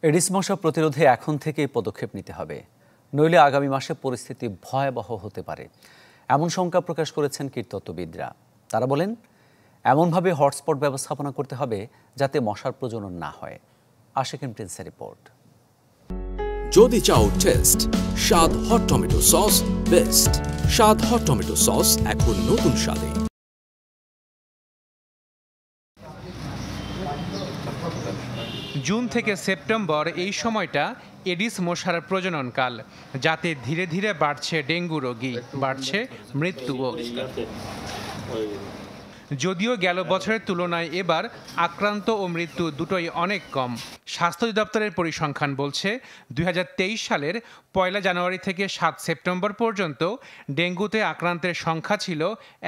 Aedes মশা প্রতিরোধে এখন থেকেই পদক্ষেপ নিতে হবে, নইলে আগামী মাসে পরিস্থিতি ভয়াবহ হতে পারে এমন শঙ্কা প্রকাশ করেছেন কীটতত্ত্ববিদরা। তারা বলেন, এমনভাবে হটস্পট ব্যবস্থাপনা করতে হবে যাতে মশার প্রজনন না হয়। আশিকিন প্রিন্সের রিপোর্ট। যদি চাও টেস্ট স্বাদ হট টমেটো সস বেস্ট। স্বাদ হট টমেটো সস এখন নতুন স্বাদে। জুন থেকে সেপ্টেম্বর এই সময়টা এডিস মশার প্রজননকাল, যাতে ধীরে ধীরে বাড়ছে ডেঙ্গু রোগী, বাড়ছে মৃত্যুও। যদিও গেল বছরের তুলনায় এবার আক্রান্ত ও মৃত্যু দুটোই অনেক কম। স্বাস্থ্য অধিদপ্তরের পরিসংখ্যান বলছে ২০২৩ সালের ১ জানুয়ারি থেকে ৭ সেপ্টেম্বর পর্যন্ত ডেঙ্গুতে আক্রান্তের সংখ্যা ছিল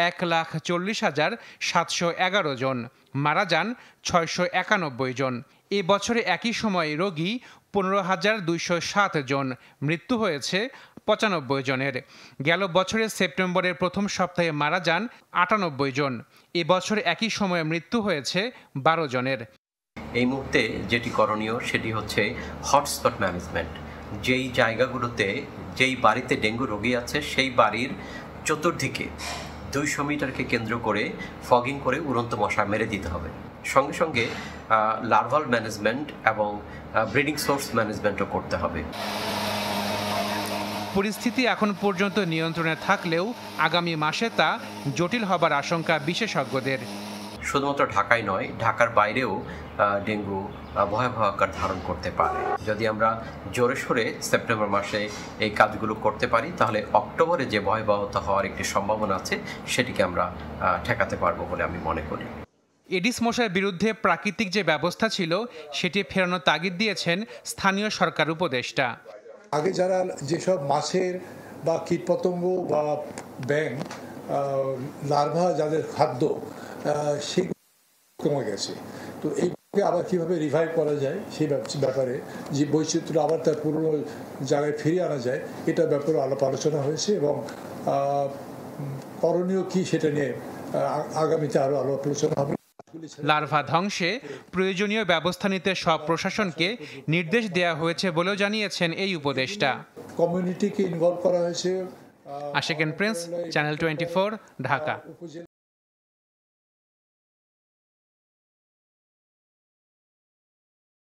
১,৪০,৭১১ জন, মারা যান ৬৯১ জন। এ বছরে একই সময়ে রোগী ১৫,২০৭ জন, মৃত্যু হয়েছে ৯৫ জনের। গেল বছরের সেপ্টেম্বরের প্রথম সপ্তাহে মারা যান ৯৮ জন। এ বছর একই সময়ে মৃত্যু হয়েছে ১২ জনের। এই মুহূর্তে যেটি করণীয় সেটি হচ্ছে হটস্পট ম্যানেজমেন্ট। যেই জায়গাগুলোতে, যেই বাড়িতে ডেঙ্গু রোগী আছে সেই বাড়ির চতুর্দিকে ২০০ মিটারকে কেন্দ্র করে ফগিং করে উড়ন্ত মশা মেরে দিতে হবে। সঙ্গে সঙ্গে লার্ভাল ম্যানেজমেন্ট এবং ব্রিডিং সোর্স ম্যানেজমেন্টও করতে হবে। পরিস্থিতি এখন পর্যন্ত নিয়ন্ত্রণে থাকলেও আগামী মাসে তা জটিল হবার আশঙ্কা বিশেষজ্ঞদের। শুধুমাত্র ঢাকায় নয়, ঢাকার বাইরেও ডেঙ্গু ভয়াবহ আকার ধারণ করতে পারে। যদি আমরা জোরে সোরে সেপ্টেম্বর মাসে এই কাজগুলো করতে পারি, তাহলে অক্টোবরে যে ভয়াবহতা হওয়ার একটি সম্ভাবনা আছে সেটিকে আমরা ঠেকাতে পারবো বলে আমি মনে করি। এডিস মশার বিরুদ্ধে প্রাকৃতিক যে ব্যবস্থা ছিল সেটি ফেরানোর তাগিদ দিয়েছেন স্থানীয় সরকার উপদেষ্টা। আগে যারা যেসব মাছের বা কীটপতঙ্গ বা ব্যাঙ লার্ভা যাদের খাদ্য, সেগুলো কমে গেছে। তো এইগুলোকে আবার কীভাবে রিভাইভ করা যায় সেই ব্যাপারে, যে বৈচিত্র্য আবার তার পুরনো জায়গায় ফিরিয়ে আনা যায়, এটার ব্যাপারে আলাপ আলোচনা হয়েছে এবং করণীয় কী সেটা নিয়ে আগামীতে আরও আলাপ আলোচনা হবে। লার্ভা ধ্বংসে প্রয়োজনীয় ব্যবস্থা নিতে সব প্রশাসনকে নির্দেশ দেওয়া হয়েছে বলেও জানিয়েছেন এই উপদেষ্টা। কমিউনিটিকে ইনভলভ করা হয়েছে। Ashikin Prince, channel 24, Dhaka.